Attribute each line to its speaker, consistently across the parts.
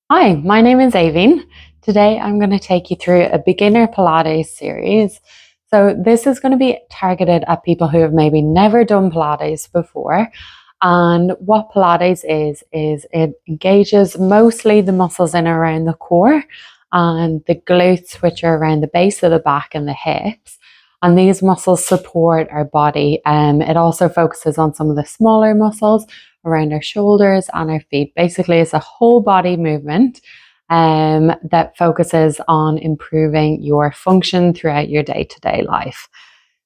Speaker 1: Hi, my name is Aveen. Today I'm going to take you through a beginner Pilates series. So this is going to be targeted at people who have maybe never done Pilates before. And what Pilates is it engages mostly the muscles in and around the core and the glutes, which are around the base of the back and the hips. And these muscles support our body. It also focuses on some of the smaller muscles around our shoulders and our feet. Basically, it's a whole body movement that focuses on improving your function throughout your day-to-day life.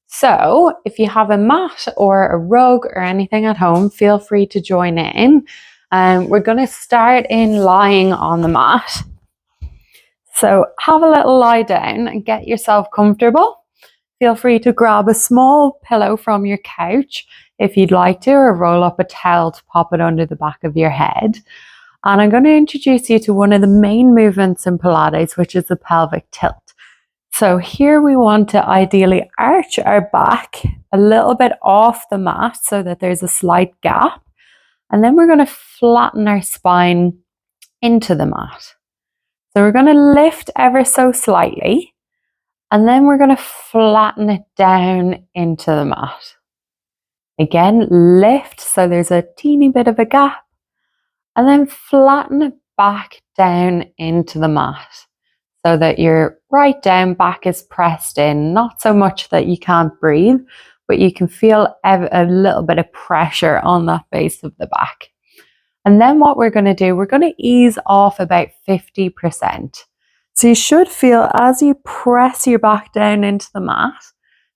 Speaker 1: So if you have a mat or a rug or anything at home, feel free to join in. We're going to start in lying on the mat. So have a little lie down and get yourself comfortable. Feel free to grab a small pillow from your couch if you'd like to, or roll up a towel to pop it under the back of your head. And I'm going to introduce you to one of the main movements in Pilates, which is the pelvic tilt. So here we want to ideally arch our back a little bit off the mat so that there's a slight gap. And then we're going to flatten our spine into the mat. So we're going to lift ever so slightly. And then we're going to flatten it down into the mat. Again, lift so there's a teeny bit of a gap. And then flatten it back down into the mat so that your right down back is pressed in, not so much that you can't breathe, but you can feel a little bit of pressure on that base of the back. And then what we're going to do, we're going to ease off about 50%. So you should feel as you press your back down into the mat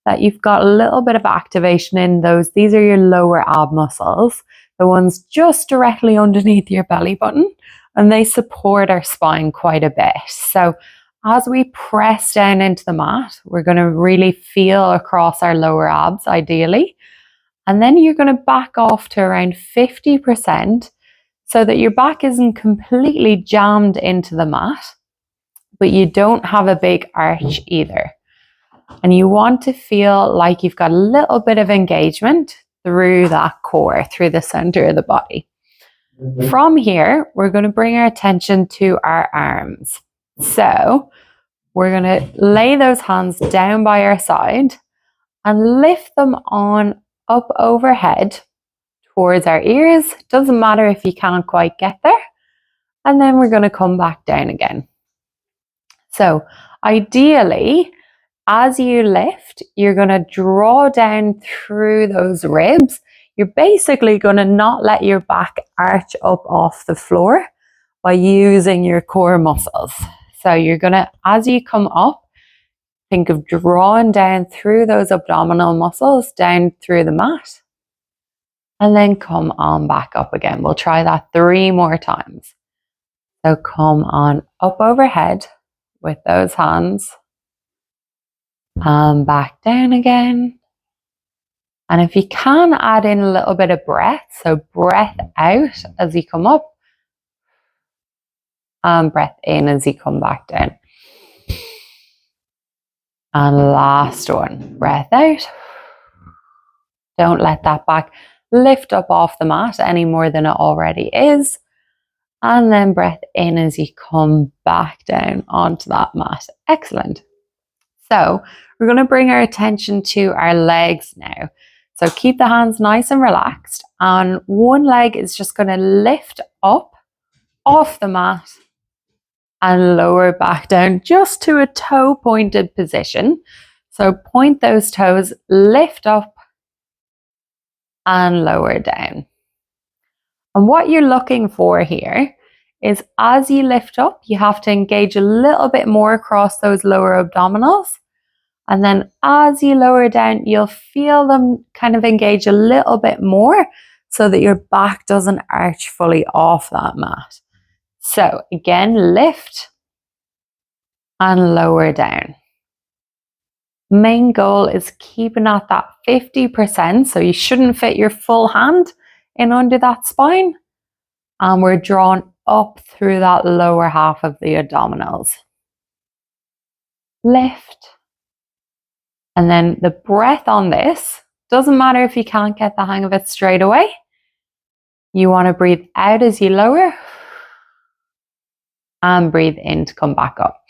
Speaker 1: that you've got a little bit of activation in those. These are your lower ab muscles, the ones just directly underneath your belly button, and they support our spine quite a bit. So as we press down into the mat, we're going to really feel across our lower abs ideally. And then you're going to back off to around 50% so that your back isn't completely jammed into the mat, but you don't have a big arch either. And you want to feel like you've got a little bit of engagement through that core, through the center of the body. From here, we're going to bring our attention to our arms. So we're going to lay those hands down by our side and lift them on up overhead towards our ears. Doesn't matter if you can't quite get there. And then we're going to come back down again. So ideally, as you lift, you're going to draw down through those ribs. You're basically going to not let your back arch up off the floor by using your core muscles. So you're going to, as you come up, think of drawing down through those abdominal muscles, down through the mat, and then come on back up again. We'll try that 3 more times. So come on up overhead with those hands. And back down again. And if you can, add in a little bit of breath. So breath out as you come up. And breath in as you come back down. And last one. Breath out. Don't let that back lift up off the mat any more than it already is. And then breath in as you come back down onto that mat. Excellent. So we're going to bring our attention to our legs now. So keep the hands nice and relaxed. And one leg is just going to lift up off the mat and lower back down just to a toe pointed position. So point those toes, lift up and lower down. And what you're looking for here is as you lift up, you have to engage a little bit more across those lower abdominals. And then as you lower down, you'll feel them kind of engage a little bit more so that your back doesn't arch fully off that mat. So again, lift and lower down. Main goal is keeping at that 50%. So you shouldn't fit your full hand in under that spine. And we're drawn up through that lower half of the abdominals. Lift. And then the breath on this, doesn't matter if you can't get the hang of it straight away. You want to breathe out as you lower And breathe in to come back up.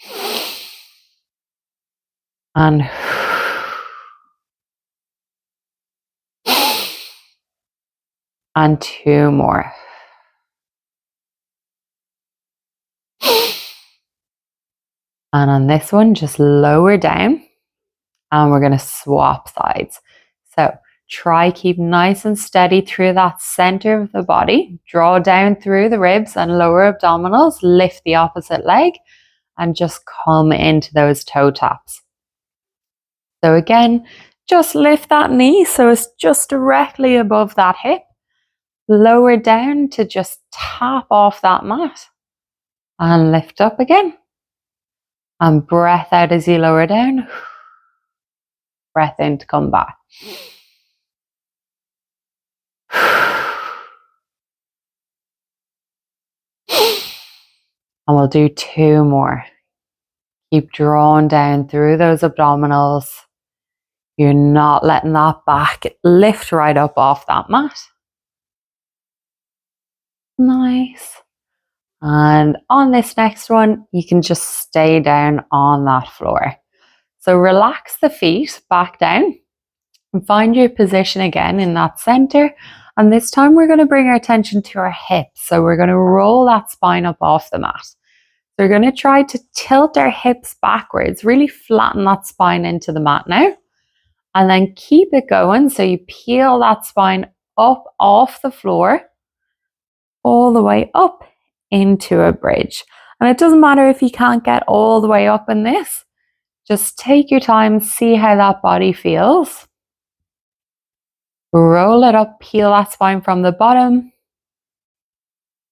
Speaker 1: And two more. And on this one, just lower down, and we're going to swap sides. So try keep nice and steady through that center of the body. Draw down through the ribs and lower abdominals. Lift the opposite leg and just come into those toe taps. So again, just lift that knee so it's just directly above that hip. Lower down to just tap off that mat. And lift up again. And breath out as you lower down. Breath in to come back. And we'll do two more. Keep drawing down through those abdominals. You're not letting that back lift right up off that mat. Nice. And on this next one, you can just stay down on that floor. So relax the feet back down and find your position again in that center. And this time we're going to bring our attention to our hips. So we're going to roll that spine up off the mat. So we're going to try to tilt our hips backwards, really flatten that spine into the mat now. And then keep it going. So you peel that spine up off the floor, all the way up into a bridge. And it doesn't matter if you can't get all the way up in this. Just take your time, see how that body feels. Roll it up, peel that spine from the bottom,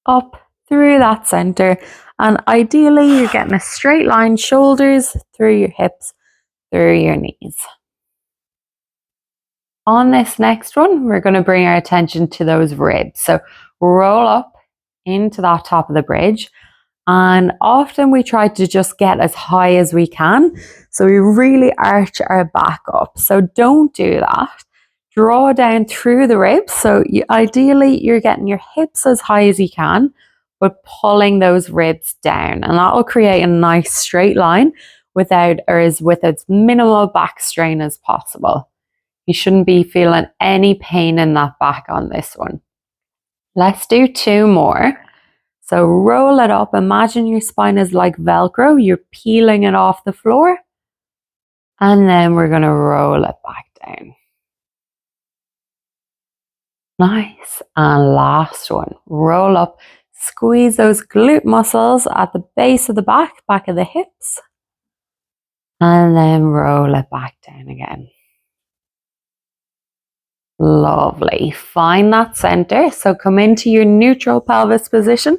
Speaker 1: up through that center. And ideally, you're getting a straight line, shoulders through your hips, through your knees. On this next one, we're going to bring our attention to those ribs. So roll up into that top of the bridge. And often we try to just get as high as we can. So we really arch our back up. So don't do that. Draw down through the ribs. So ideally you're getting your hips as high as you can, but pulling those ribs down. And that will create a nice straight line with as minimal back strain as possible. You shouldn't be feeling any pain in that back on this one. Let's do two more. So roll it up. Imagine your spine is like Velcro. You're peeling it off the floor. And then we're going to roll it back down. Nice. And last one. Roll up. Squeeze those glute muscles at the base of the back of the hips. And then roll it back down again. Lovely. Find that center. So come into your neutral pelvis position,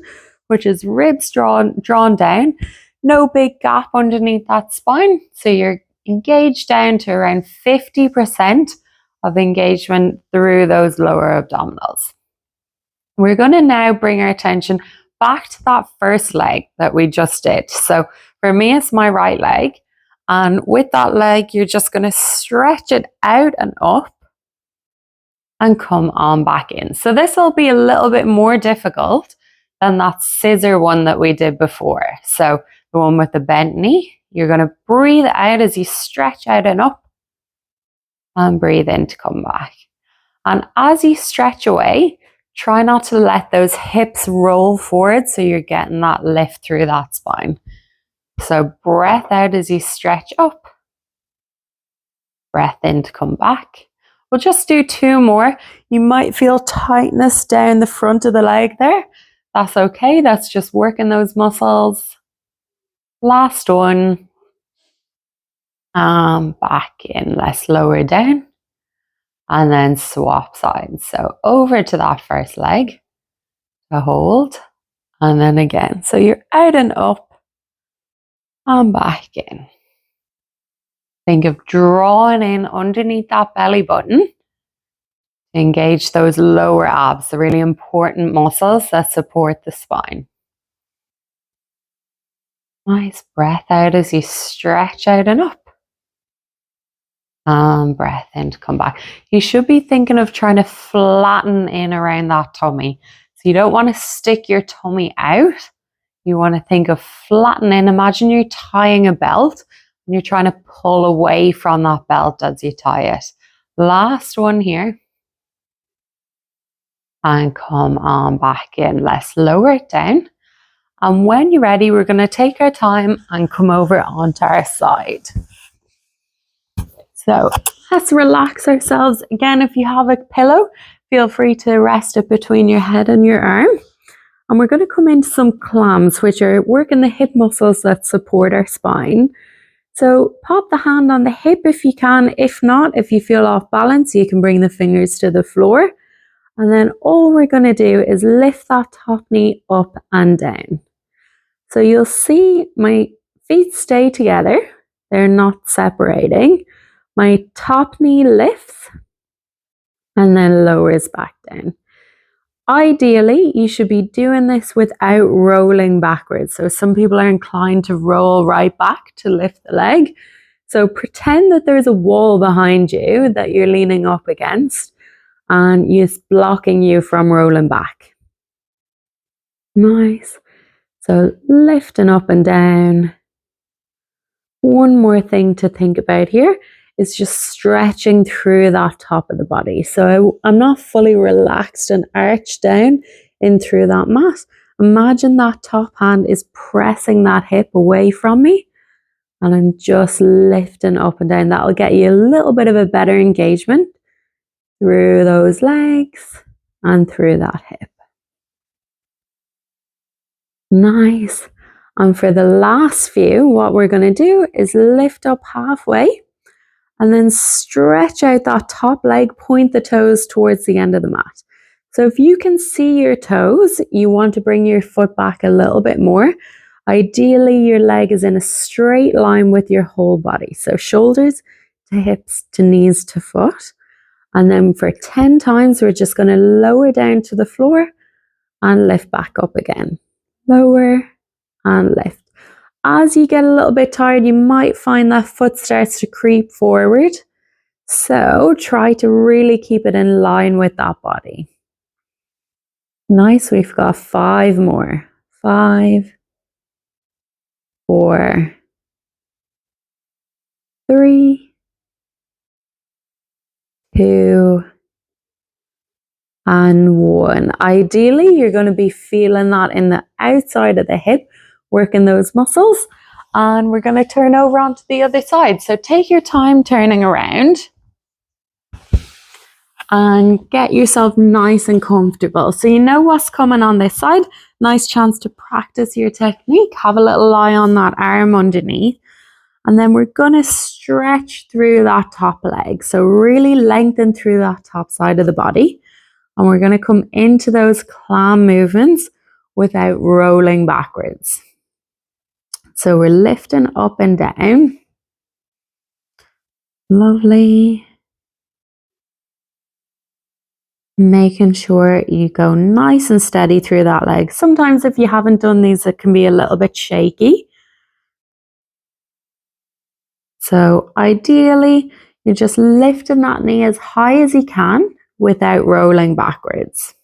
Speaker 1: which is ribs drawn down. No big gap underneath that spine. So you're engaged down to around 50% of engagement through those lower abdominals. We're going to now bring our attention back to that first leg that we just did. So for me, it's my right leg. And with that leg, you're just going to stretch it out and up. And come on back in. So this will be a little bit more difficult than that scissor one that we did before. So the one with the bent knee, you're going to breathe out as you stretch out and up and breathe in to come back. And as you stretch away, try not to let those hips roll forward so you're getting that lift through that spine. So breath out as you stretch up. Breath in to come back. We'll just do two more. You might feel tightness down the front of the leg there. That's okay. That's just working those muscles. Last one. Back in. Let's lower down. And then swap sides. So over to that first leg to hold. And then again. So you're out and up. And back in. Think of drawing in underneath that belly button. Engage those lower abs, the really important muscles that support the spine. Nice. Breath out as you stretch out and up. And breath in to come back. You should be thinking of trying to flatten in around that tummy. So you don't want to stick your tummy out. you want to think of flattening. Imagine you're tying a belt and you're trying to pull away from that belt as you tie it. Last one here. And come on back in. Let's lower it down. And when you're ready, we're going to take our time and come over onto our side. So let's relax ourselves. Again, if you have a pillow, feel free to rest it between your head and your arm. And we're going to come into some clams, which are working the hip muscles that support our spine. So pop the hand on the hip if you can. If not, if you feel off balance, you can bring the fingers to the floor. And then all we're going to do is lift that top knee up and down. So you'll see my feet stay together. They're not separating. My top knee lifts and then lowers back down. Ideally, you should be doing this without rolling backwards. So some people are inclined to roll right back to lift the leg. So pretend that there's a wall behind you that you're leaning up against and it's blocking you from rolling back. Nice. So lifting up and down. One more thing to think about here is just stretching through that top of the body. So I'm not fully relaxed and arched down in through that mat. Imagine that top hand is pressing that hip away from me and I'm just lifting up and down. That'll get you a little bit of a better engagement through those legs and through that hip. Nice. And for the last few, what we're going to do is lift up halfway and then stretch out that top leg, point the toes towards the end of the mat. So if you can see your toes, you want to bring your foot back a little bit more. Ideally, your leg is in a straight line with your whole body. So shoulders to hips to knees to foot. And then for 10 times, we're just going to lower down to the floor and lift back up again. Lower and lift. As you get a little bit tired, you might find that foot starts to creep forward. So try to really keep it in line with that body. Nice, we've got 5 more. 5, 4, 3, 2, and 1. Ideally, you're going to be feeling that in the outside of the hip, working those muscles. And we're going to turn over onto the other side. So take your time turning around and get yourself nice and comfortable. So you know what's coming on this side. Nice chance to practice your technique. Have a little lie on that arm underneath. And then we're going to stretch through that top leg. So really lengthen through that top side of the body. And we're going to come into those clam movements without rolling backwards. So we're lifting up and down. Lovely. Making sure you go nice and steady through that leg. Sometimes if you haven't done these, it can be a little bit shaky. So ideally, you're just lifting that knee as high as you can without rolling backwards.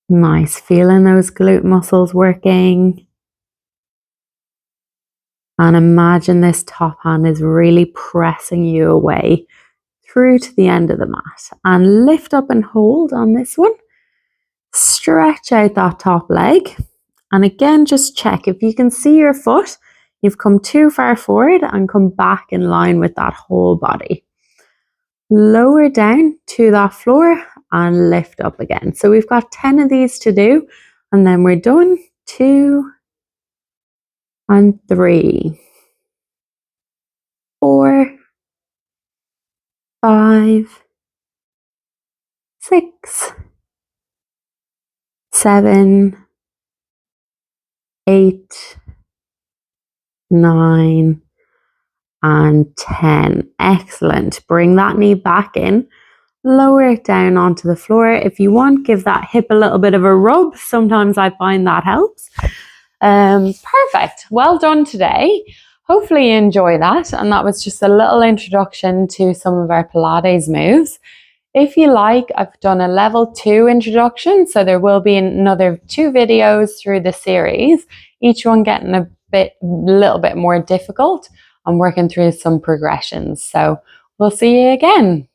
Speaker 1: Nice, feeling those glute muscles working. And imagine this top hand is really pressing you away through to the end of the mat. And lift up and hold on this one. Stretch out that top leg. And again, just check if you can see your foot, you've come too far forward and come back in line with that whole body. Lower down to that floor and lift up again. So we've got 10 of these to do and then we're done. 2 and 3, 4, 5, 6, 7, 8, 9, and 10. Excellent. Bring that knee back in. Lower it down onto the floor. If you want, give that hip a little bit of a rub. Sometimes I find that helps. Perfect. Well done today. Hopefully you enjoy that. And that was just a little introduction to some of our Pilates moves. If you like, I've done a level 2 introduction, so there will be another 2 videos through the series, each one getting a little bit more difficult. I'm working through some progressions, so we'll see you again.